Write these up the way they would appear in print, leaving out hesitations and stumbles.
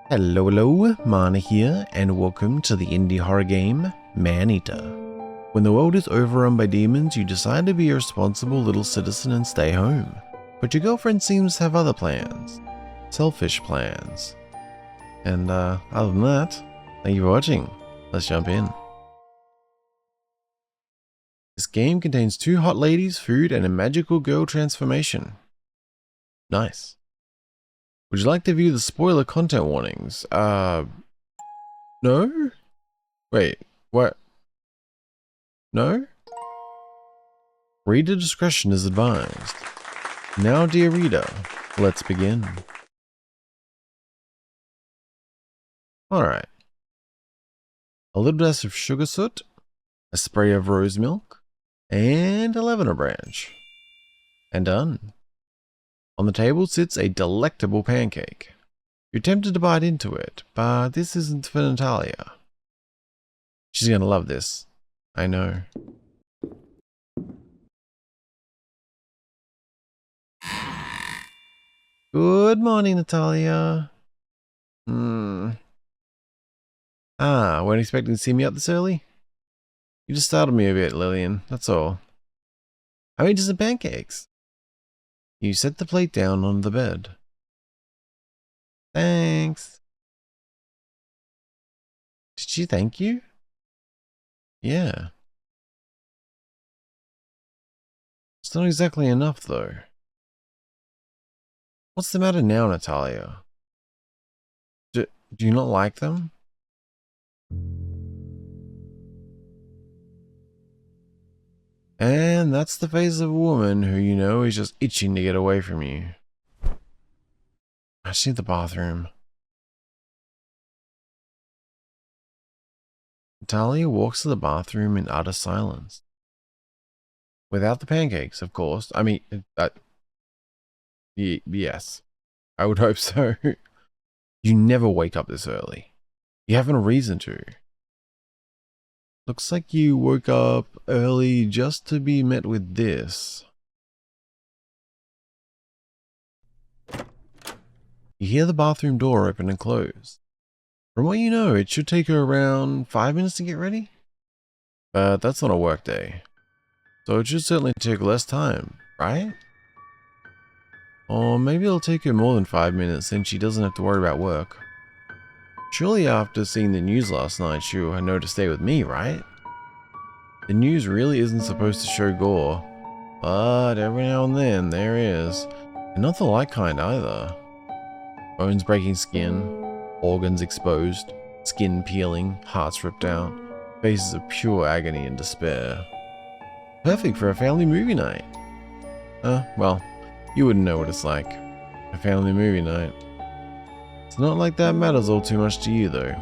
Hello, Mana here, and welcome to the indie horror game, Maneater. When the world is overrun by demons, you decide to be a responsible little citizen and stay home. But your girlfriend seems to have other plans. Selfish plans. And other than that, thank you for watching. Let's jump in. This game contains 2 hot ladies, food, and a magical girl transformation. Nice. Would you like to view the spoiler content warnings? No? Wait, what? No? Reader discretion is advised. Now, dear reader, let's begin. Alright. A little dash of sugar soot, a spray of rose milk, and a lavender branch. And done. On the table sits a delectable pancake. You're tempted to bite into it, but this isn't for Natalia. She's gonna love this. I know. Good morning, Natalia. Weren't expecting to see me up this early? You just startled me a bit, Lillian, that's all. I made you some pancakes. You set the plate down on the bed. Thanks. Did she thank you? Yeah. It's not exactly enough, though. What's the matter now, Natalia? Do you not like them? And that's the face of a woman who you know is just itching to get away from you. I just need the bathroom. Natalia walks to the bathroom in utter silence. Without the pancakes, of course. I mean, yes. I would hope so. You never wake up this early. You haven't a reason to. Looks like you woke up early just to be met with this. You hear the bathroom door open and close. From what you know, it should take her around 5 minutes to get ready. But that's not a work day. So it should certainly take less time, right? Or maybe it'll take her more than 5 minutes since she doesn't have to worry about work. Surely after seeing the news last night, she'll know to stay with me, right? The news really isn't supposed to show gore, but every now and then there is. And not the light kind either. Bones breaking skin, organs exposed, skin peeling, hearts ripped out, faces of pure agony and despair. Perfect for a family movie night. Well, you wouldn't know what it's like. A family movie night. It's not like that matters all too much to you though.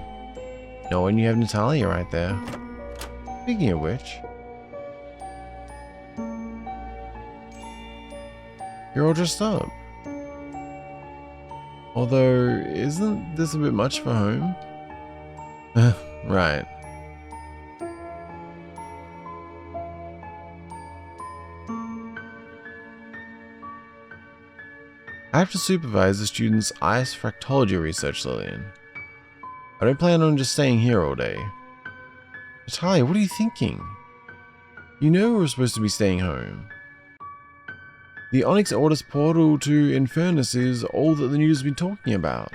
Not when you have Natalia right there. Speaking of which, you're all dressed up. Although, isn't this a bit much for home? Right. I have to supervise the students' ice fractology research, Lillian. I don't plan on just staying here all day. Natalia, what are you thinking? You know we're supposed to be staying home. The Onyx Orders portal to Infernus is all that the news has been talking about.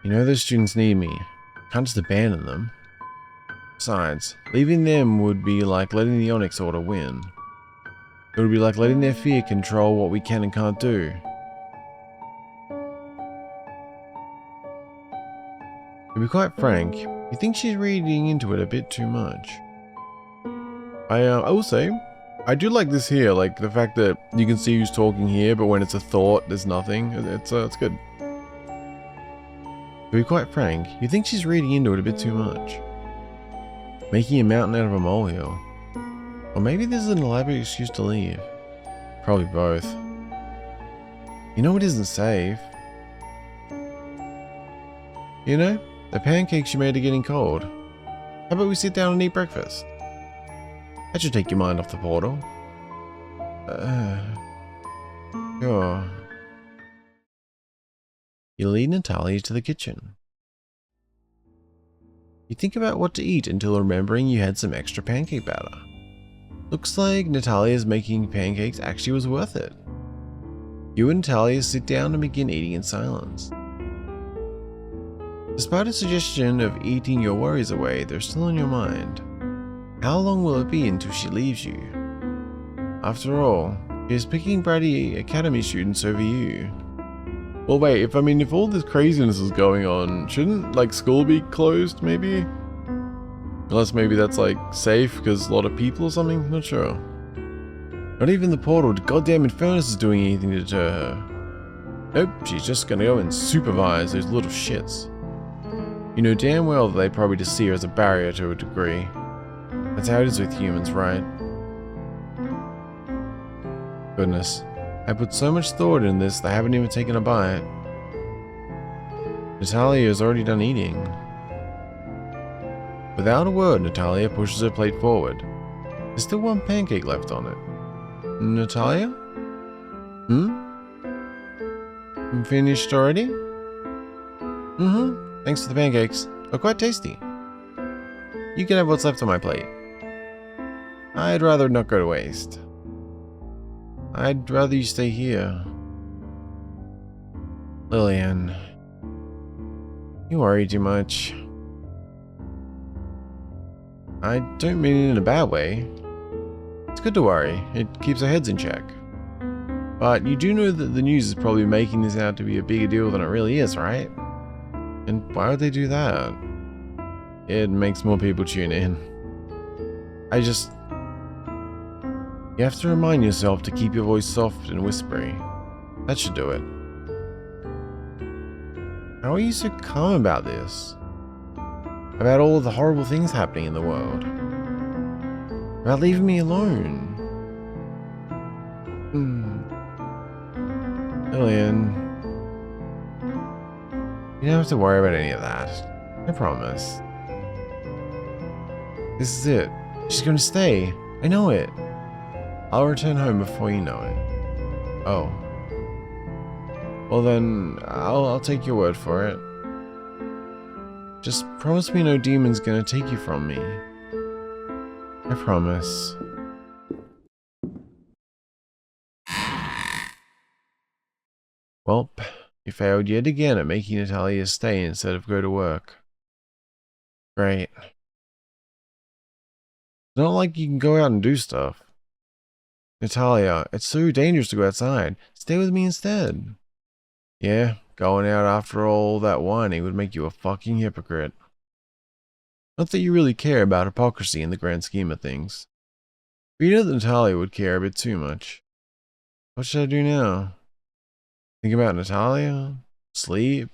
You know those students need me. Can't just abandon them. Besides, leaving them would be like letting the Onyx Order win. It would be like letting their fear control what we can and can't do. To be quite frank, you think she's reading into it a bit too much. I will say, I do like this here, like the fact that you can see who's talking here, but when it's a thought, there's nothing. It's good. To be quite frank, you think she's reading into it a bit too much. Making a mountain out of a molehill. Or maybe this is an elaborate excuse to leave. Probably both. You know it isn't safe. You know, the pancakes you made are getting cold. How about we sit down and eat breakfast? That should take your mind off the portal. Sure. You lead Natalia to the kitchen. You think about what to eat until remembering you had some extra pancake batter. Looks like Natalia's making pancakes actually was worth it. You and Natalia sit down and begin eating in silence. Despite a suggestion of eating your worries away, they're still on your mind. How long will it be until she leaves you? After all, she is picking bratty academy students over you. Well, wait, if all this craziness is going on, shouldn't, school be closed, maybe? Unless maybe that's, safe because a lot of people or something? Not sure. Not even the portal to goddamn Infernus is doing anything to deter her. Nope, she's just gonna go and supervise those little shits. You know damn well that they probably just see her as a barrier to a degree. That's how it is with humans, right? Goodness, I put so much thought in this that I haven't even taken a bite. Natalia has already done eating. Without a word, Natalia pushes her plate forward. There's still one pancake left on it. Natalia? Finished already? Thanks for the pancakes. They're quite tasty. You can have what's left on my plate. I'd rather not go to waste. I'd rather you stay here. Lillian. You worry too much. I don't mean it in a bad way. It's good to worry. It keeps our heads in check. But you do know that the news is probably making this out to be a bigger deal than it really is, right? And why would they do that? It makes more people tune in. You have to remind yourself to keep your voice soft and whispery. That should do it. How are you so calm about this? About all of the horrible things happening in the world? About leaving me alone? Lillian. You don't have to worry about any of that. I promise. This is it. She's going to stay. I know it. I'll return home before you know it. Oh. Well then, I'll take your word for it. Just promise me no demon's gonna take you from me. I promise. Welp, you failed yet again at making Natalia stay instead of go to work. Great. It's not like you can go out and do stuff. Natalia, it's so dangerous to go outside. Stay with me instead. Yeah, going out after all that whining would make you a fucking hypocrite. Not that you really care about hypocrisy in the grand scheme of things. But you know that Natalia would care a bit too much. What should I do now? Think about Natalia? Sleep?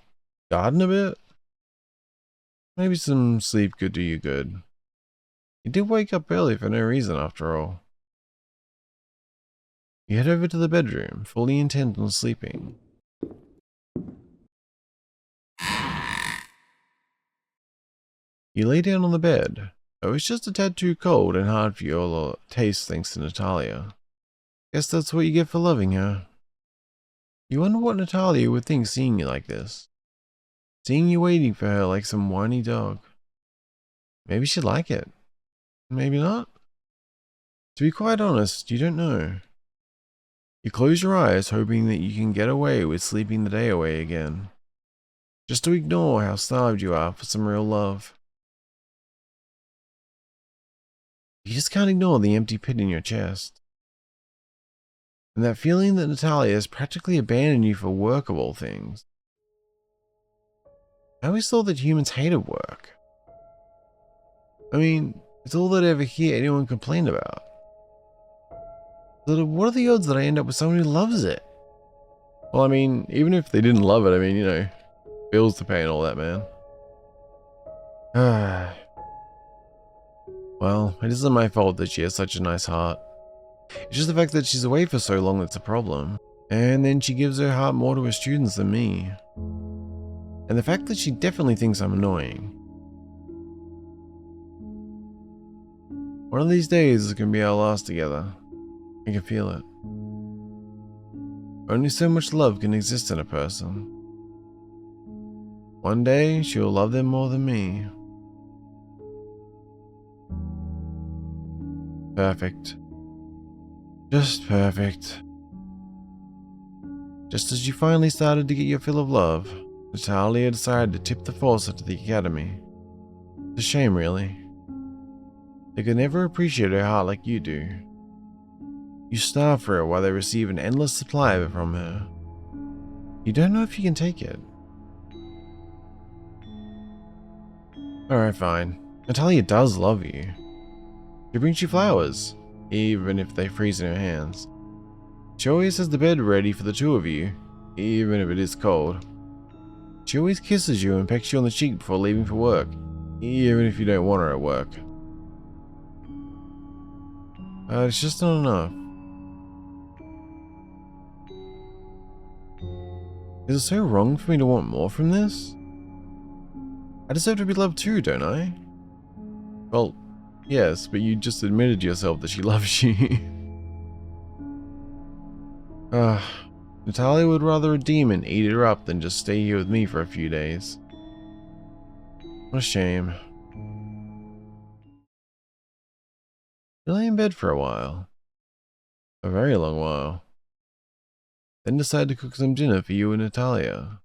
Garden a bit? Maybe some sleep could do you good. You did wake up early for no reason after all. You head over to the bedroom, fully intent on sleeping. You lay down on the bed. Oh, it's just a tad too cold and hard for your taste thanks to Natalia. Guess that's what you get for loving her. You wonder what Natalia would think seeing you like this. Seeing you waiting for her like some whiny dog. Maybe she'd like it. Maybe not. To be quite honest, you don't know. You close your eyes hoping that you can get away with sleeping the day away again. Just to ignore how starved you are for some real love. You just can't ignore the empty pit in your chest. And that feeling that Natalia has practically abandoned you for work of all things. I always thought that humans hated work. I mean, it's all that I ever hear anyone complain about. So what are the odds that I end up with someone who loves it? Well, I mean, even if they didn't love it, I mean, you know, bills to pay and all that, man. Well, it isn't my fault that she has such a nice heart. It's just the fact that she's away for so long that's a problem. And then she gives her heart more to her students than me. And the fact that she definitely thinks I'm annoying. One of these days is going to be our last together. I can feel it. Only so much love can exist in a person. One day, she'll love them more than me. Perfect. Just perfect. Just as you finally started to get your fill of love, Natalia decided to tip the faucet to the academy. It's a shame, really. They could never appreciate her heart like you do. You starve for her while they receive an endless supply of it from her. You don't know if you can take it. Alright, fine. Natalia does love you. She brings you flowers, even if they freeze in her hands. She always has the bed ready for the two of you, even if it is cold. She always kisses you and pecks you on the cheek before leaving for work, even if you don't want her at work. It's just not enough. Is it so wrong for me to want more from this? I deserve to be loved too, don't I? Well, yes, but you just admitted to yourself that she loves you. Natalia would rather a demon eat her up than just stay here with me for a few days. What a shame. She lay in bed for a while. A very long while. Then decided to cook some dinner for you and Natalia.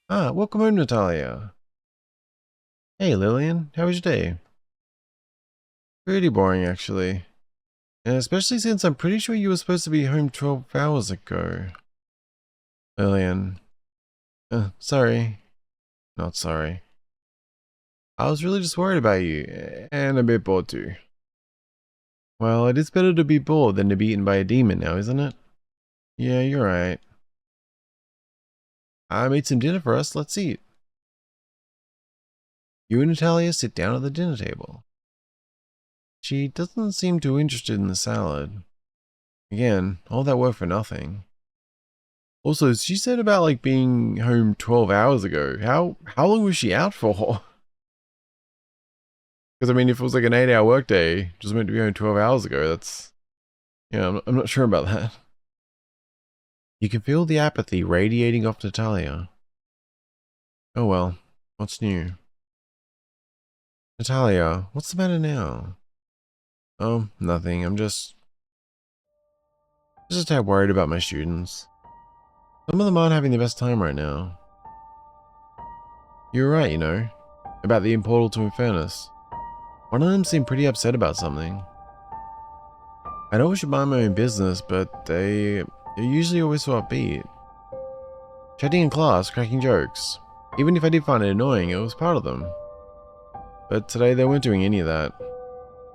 Welcome home, Natalia. Hey, Lillian, how was your day? Pretty boring, actually. And especially since I'm pretty sure you were supposed to be home 12 hours ago. Lillian. Sorry. Not sorry. I was really just worried about you, and a bit bored too. Well, it is better to be bored than to be eaten by a demon now, isn't it? Yeah, you're right. I made some dinner for us, let's eat. You and Natalia sit down at the dinner table. She doesn't seem too interested in the salad. Again, all that work for nothing. Also, she said about like being home 12 hours ago. How long was she out for? Because I mean, if it was like an 8-hour workday, just meant to be home 12 hours ago, that's... Yeah, I'm not sure about that. You can feel the apathy radiating off Natalia. Oh well, what's new? Natalia, what's the matter now? Oh, nothing. I'm just a tad worried about my students. Some of them aren't having the best time right now. You were right, you know, about the portal to Infernus. One of them seemed pretty upset about something. I know I should mind my own business, but they're usually always so upbeat. Chatting in class, cracking jokes. Even if I did find it annoying, it was part of them. But today they weren't doing any of that.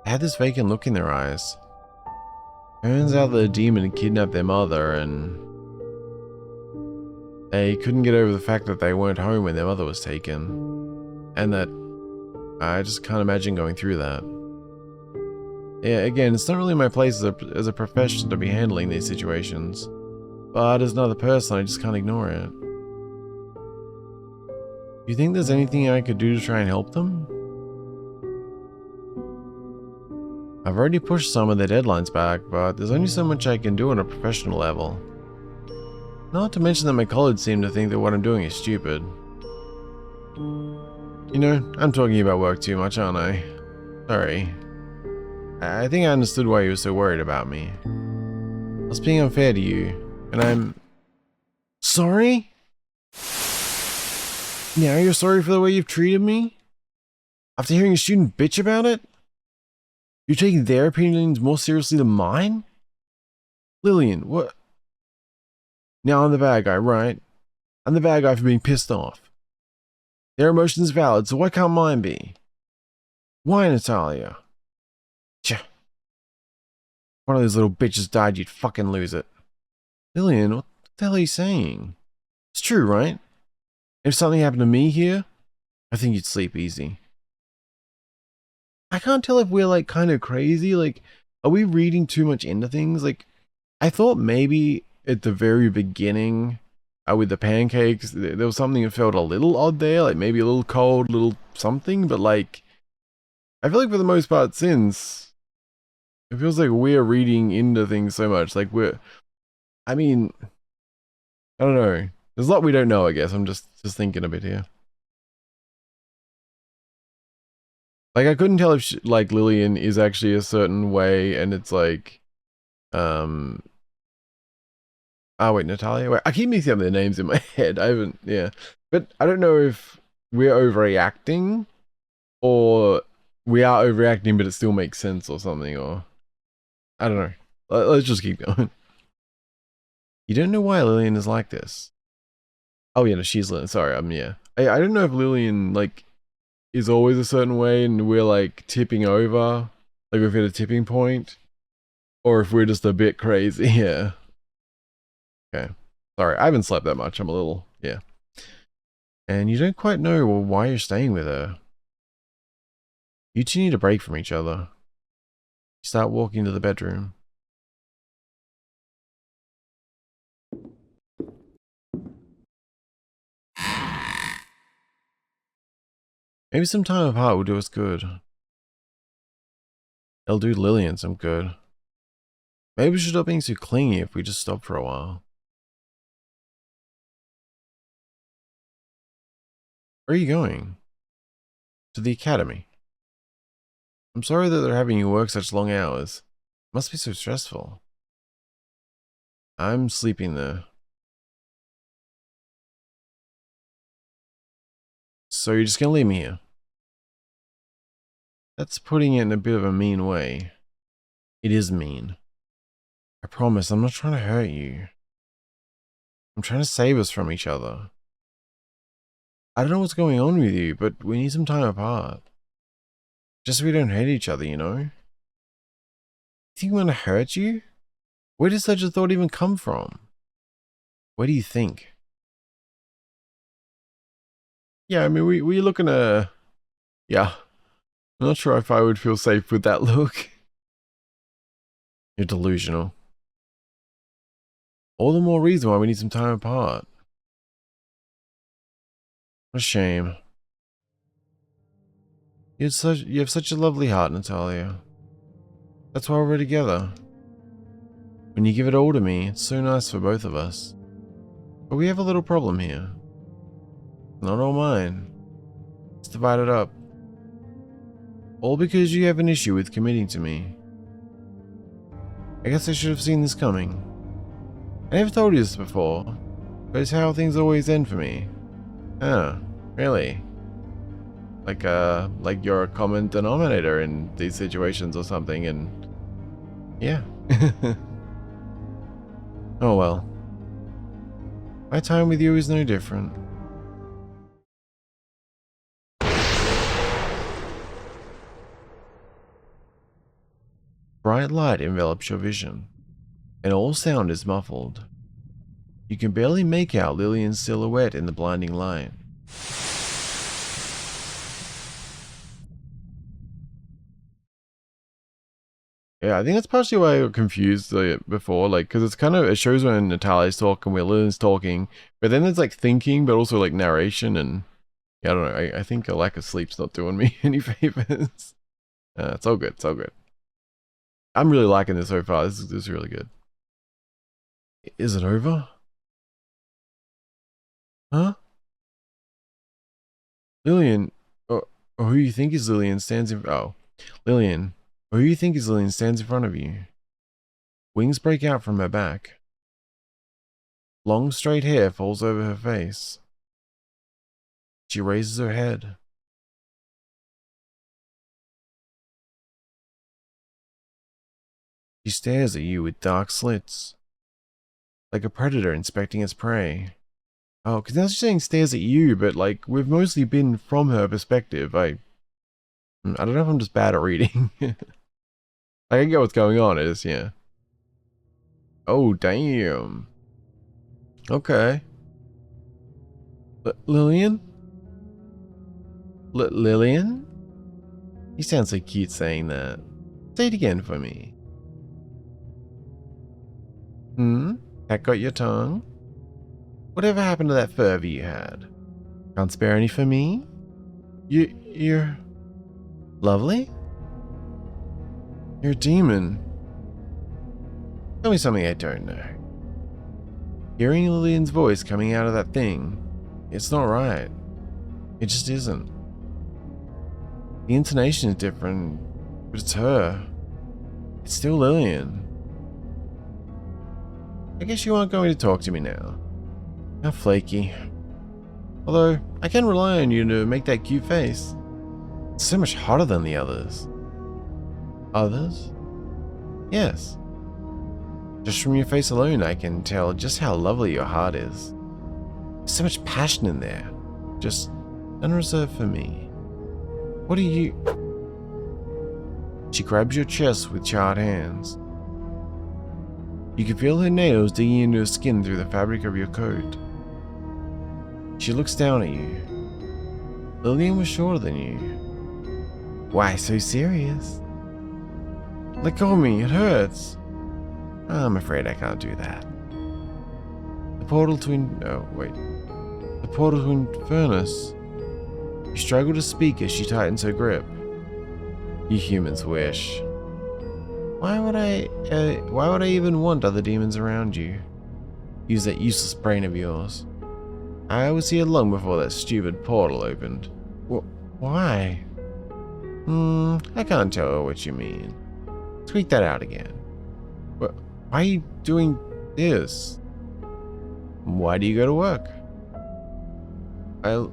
They had this vacant look in their eyes. Turns out the demon had kidnapped their mother, and they couldn't get over the fact that they weren't home when their mother was taken. And that I just can't imagine going through that. Yeah, again, it's not really my place as a professional to be handling these situations. But as another person, I just can't ignore it. Do you think there's anything I could do to try and help them? I've already pushed some of their deadlines back, but there's only so much I can do on a professional level. Not to mention that my colleagues seem to think that what I'm doing is stupid. You know, I'm talking about work too much, aren't I? Sorry. I think I understood why you were so worried about me. I was being unfair to you, and I'm... Sorry? Now you're sorry for the way you've treated me? After hearing a student bitch about it? You're taking their opinions more seriously than mine? Lillian, what? Now I'm the bad guy, right? I'm the bad guy for being pissed off. Their emotions valid, so why can't mine be? Why, Natalia? Tch. One of those little bitches died, you'd fucking lose it. Lillian, what the hell are you saying? It's true, right? If something happened to me here, I think you'd sleep easy. I can't tell if we're like kind of crazy, like, are we reading too much into things? Like, I thought maybe at the very beginning, with the pancakes, there was something that felt a little odd there, like maybe a little cold, little something, but like, I feel like for the most part since, it feels like we're reading into things so much, like I mean, I don't know, There's a lot we don't know, I guess. I'm just thinking a bit here. Like, I couldn't tell if she, like Lillian is actually a certain way, and it's like, oh wait, Natalia. Wait, I keep mixing up their names in my head. I haven't, yeah, but I don't know if we're overreacting, or we are overreacting, but it still makes sense or something, or I don't know. Let's just keep going. You don't know why Lillian is like this. Oh yeah, no, she's Lillian. Sorry, yeah. I don't know if Lillian like is always a certain way and we're like tipping over, like we've hit a tipping point, or if we're just a bit crazy. Yeah. Okay. Sorry, I haven't slept that much. I'm a little, yeah. And you don't quite know why you're staying with her. You two need a break from each other. You start walking to the bedroom. Maybe some time apart will do us good. It'll do Lillian some good. Maybe we should stop being so clingy if we just stop for a while. Where are you going? To the academy. I'm sorry that they're having you work such long hours. It must be so stressful. I'm sleeping there. So you're just gonna leave me here? That's putting it in a bit of a mean way. It is mean. I promise I'm not trying to hurt you. I'm trying to save us from each other. I don't know what's going on with you, but we need some time apart. Just so we don't hate each other, you know? You think I'm gonna hurt you? Where did such a thought even come from? What do you think? Yeah, I mean, we're looking to... Yeah. I'm not sure if I would feel safe with that look. You're delusional. All the more reason why we need some time apart. What a shame. You have such a lovely heart, Natalia. That's why we're together. When you give it all to me, it's so nice for both of us. But we have a little problem here. Not all mine. Let's divide it up. All because you have an issue with committing to me. I guess I should have seen this coming. I never told you this before, but it's how things always end for me. Oh, really? Like you're a common denominator in these situations or something, and yeah. Oh well. My time with you is no different. Bright light envelops your vision, and all sound is muffled. You can barely make out Lillian's silhouette in the blinding light. Yeah, I think that's partially why I got confused before, like, because it shows when Natalia's talking, where Lillian's talking, but then there's like thinking, but also like narration, and yeah, I don't know, I think a lack of sleep's not doing me any favors. It's all good, it's all good. I'm really liking this so far. This is really good. Is it over? Huh? Lillian, or who you think is Lillian stands in... Oh, Lillian, or who you think is Lillian stands in front of you. Wings break out from her back. Long straight hair falls over her face. She raises her head. She stares at you with dark slits, like a predator inspecting its prey. Oh, because now she's saying stares at you, but like we've mostly been from her perspective. I don't know if I'm just bad at reading. I can get what's going on. It is, yeah. Oh damn. Okay. Lillian? Lillian? You sound so cute saying that. Say it again for me. That got your tongue? Whatever happened to that fervor you had? Can't spare any for me? You're... lovely? You're a demon. Tell me something I don't know. Hearing Lillian's voice coming out of that thing, it's not right. It just isn't. The intonation is different, but it's her. It's still Lillian. I guess you aren't going to talk to me now. How flaky. Although, I can rely on you to make that cute face. It's so much hotter than the others. Others? Yes. Just from your face alone, I can tell just how lovely your heart is. There's so much passion in there. Just unreserved for me. What are you... She grabs your chest with charred hands. You can feel her nails digging into her skin through the fabric of your coat. She looks down at you. Lillian was shorter than you. Why so serious? Let go of me, it hurts. I'm afraid I can't do that. The portal to The portal to Infernus. You struggle to speak as she tightens her grip. You humans wish. Why would I even want other demons around you? Use that useless brain of yours. I was here long before that stupid portal opened. Why? I can't tell what you mean. Tweak that out again. Why are you doing this? Why do you go to work? I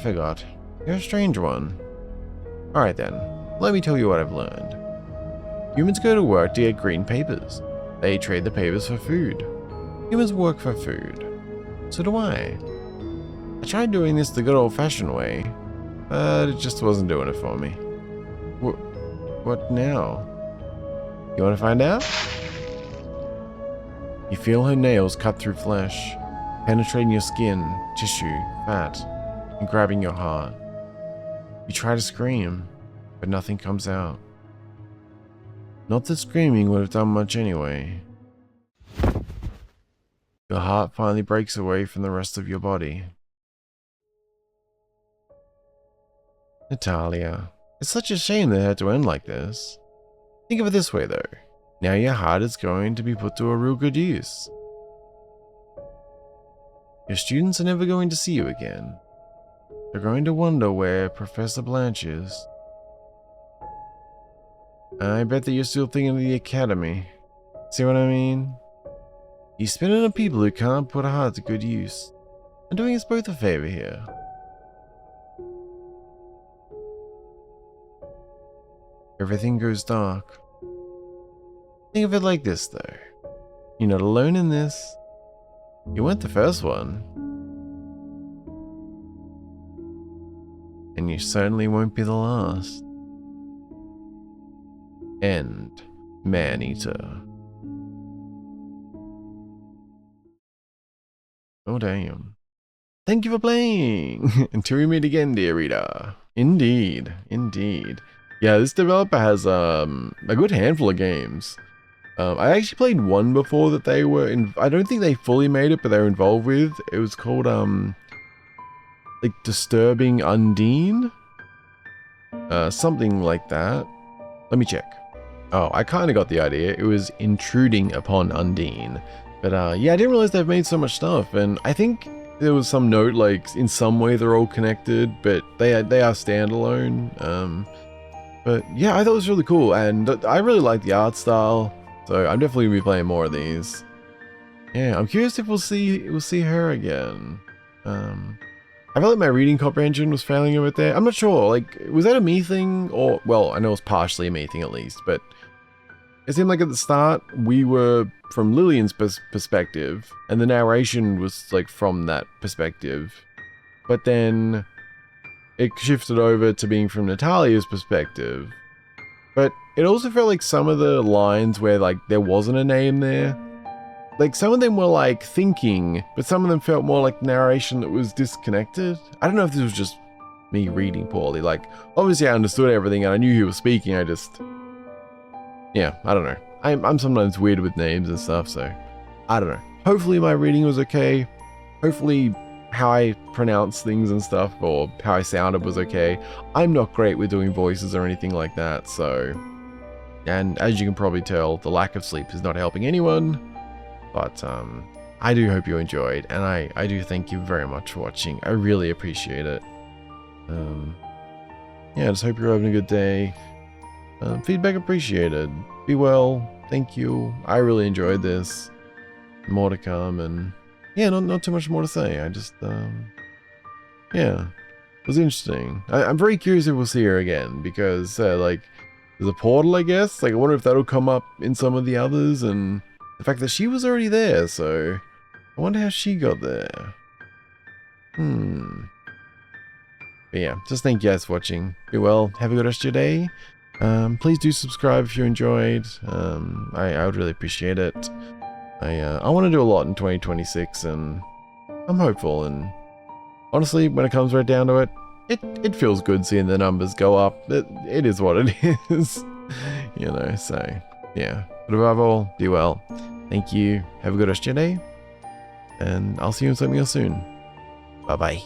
forgot. You're a strange one. Alright then, let me tell you what I've learned. Humans go to work to get green papers. They trade the papers for food. Humans work for food. So do I. I tried doing this the good old-fashioned way, but it just wasn't doing it for me. What now? You want to find out? You feel her nails cut through flesh, penetrating your skin, tissue, fat, and grabbing your heart. You try to scream, but nothing comes out. Not that screaming would have done much anyway. Your heart finally breaks away from the rest of your body. Natalia, it's such a shame that it had to end like this. Think of it this way though. Now your heart is going to be put to a real good use. Your students are never going to see you again. They're going to wonder where Professor Blanche is. I bet that you're still thinking of the academy. See what I mean? You spin it on people who can't put a heart to good use. I'm doing us both a favor here. Everything goes dark. Think of it like this though. You're not alone in this. You weren't the first one. And you certainly won't be the last. End. Maneater. Oh damn. Thank you for playing! Until we meet again, dear reader. Indeed. Indeed. Yeah, this developer has a good handful of games. I actually played one before that they were in. I don't think they fully made it, but they were involved with. It was called like Disturbing Undine? Something like that. Let me check. Oh, I kind of got the idea. It was Intruding Upon Undine. But yeah, I didn't realize they've made so much stuff, and I think there was some note like in some way they're all connected, but they are standalone. But yeah, I thought it was really cool, and I really like the art style, so I'm definitely gonna be playing more of these. Yeah, I'm curious if we'll see her again. I felt like my reading comprehension was failing a bit there. I'm not sure, like, was that a me thing, or, well, I know it's partially a me thing at least, but it seemed like at the start we were from Lillian's perspective, and the narration was like from that perspective, but then it shifted over to being from Natalia's perspective. But it also felt like some of the lines where like there wasn't a name there, like some of them were like thinking, but some of them felt more like narration that was disconnected. I don't know if this was just me reading poorly. Like, obviously I understood everything and I knew he was speaking, yeah, I don't know. I'm sometimes weird with names and stuff, so I don't know. Hopefully my reading was okay. Hopefully how I pronounce things and stuff, or how I sounded, was okay. I'm not great with doing voices or anything like that, so... And as you can probably tell, the lack of sleep is not helping anyone. But I do hope you enjoyed, and I do thank you very much for watching. I really appreciate it. Yeah, I just hope you're having a good day. Feedback appreciated. Be well. Thank you. I really enjoyed this. More to come, and yeah, not too much more to say. I just yeah, it was interesting. I'm very curious if we'll see her again, because like, there's a portal, I guess. Like, I wonder if that'll come up in some of the others, and the fact that she was already there, so I wonder how she got there. But yeah, just thank you guys for watching. Be well. Have a good rest of your day. Please do subscribe if you enjoyed. I would really appreciate it. I want to do a lot in 2026, and I'm hopeful. And honestly, when it comes right down to it, it feels good seeing the numbers go up. It is what it is, you know. So yeah. But above all, be well. Thank you. Have a good rest of your day, and I'll see you in something else soon. Bye bye.